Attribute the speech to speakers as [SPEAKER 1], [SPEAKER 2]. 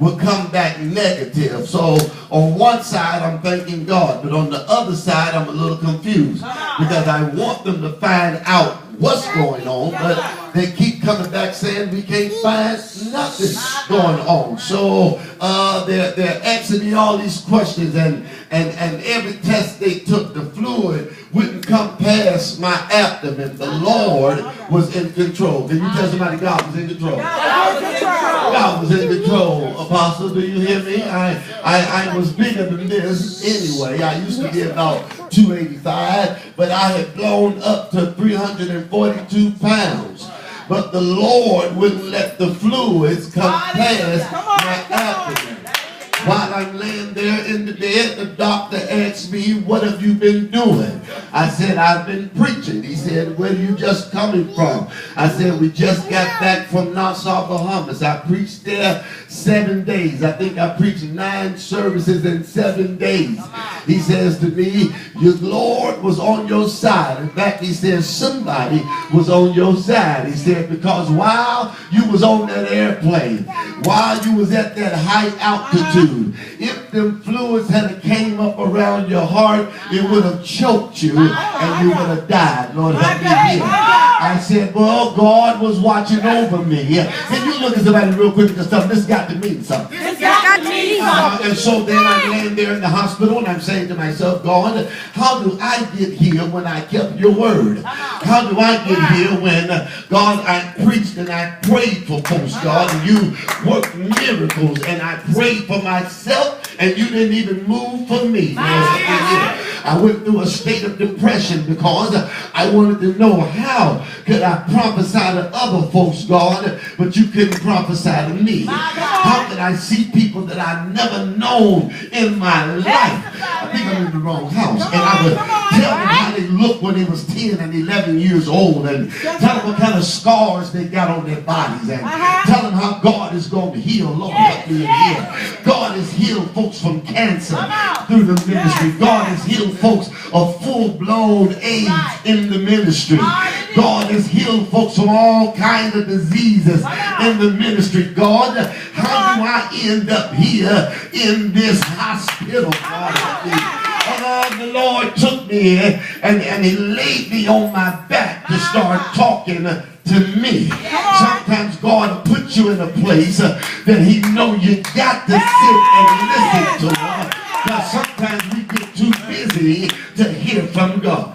[SPEAKER 1] will come back negative. So on one side, I'm thanking God, but on the other side, I'm a little confused because I want them to find out what's going on, but they keep coming back saying we can't find nothing going on. So they're asking me all these questions, and every test they took, the fluid wouldn't come past my abdomen. The Lord was in control. Can you tell somebody God was in control? God was in control. Apostle, do you hear me? I was bigger than this anyway. I used to be about 285, but I had blown up to 342 pounds. But the Lord wouldn't let the fluids come past my abdomen. While I'm laying there in the bed, the doctor asked me, what have you been doing? I said, I've been preaching. He said, where are you just coming from? I said, we just got back from Nassau, Bahamas. I preached there 7 days. I think I preached 9 services in 7 days. He says to me, your Lord was on your side. In fact, he says, somebody was on your side. He said, because while you was on that airplane, while you was at that high altitude, if them fluids had came up around your heart, it would have choked you and you would have died. Lord, help me here. I said, well, God was watching over me. Can you look at somebody real quick and tell them this got to mean something? This got to mean something. And so then I'm laying there in the hospital and I'm saying to myself, God, how do I get here when I kept your word? How do I get here when, God, I preached and I prayed for folks, God, and you worked miracles, and I prayed for myself and you didn't even move for me. I went through a state of depression because I wanted to know how could I prophesy to other folks, God, but you couldn't prophesy to me. How could I see people that I've never known in my life? I think I'm in the wrong house. And I would tell them how they looked when they was 10 and 11 years old, and tell them what kind of scars they got on their bodies, and tell them how God is going to heal. Lord, help me in here. God has healed folks from cancer through the ministry. God has healed folks of full-blown AIDS in the ministry. God has healed folks from all kinds of diseases in the ministry. God, how do I end up here in this hospital? God, the Lord took me and he laid me on my back to start talking to me. Sometimes God will put you in a place that he know you got to sit and listen to him. Now sometimes we get too busy to hear from God.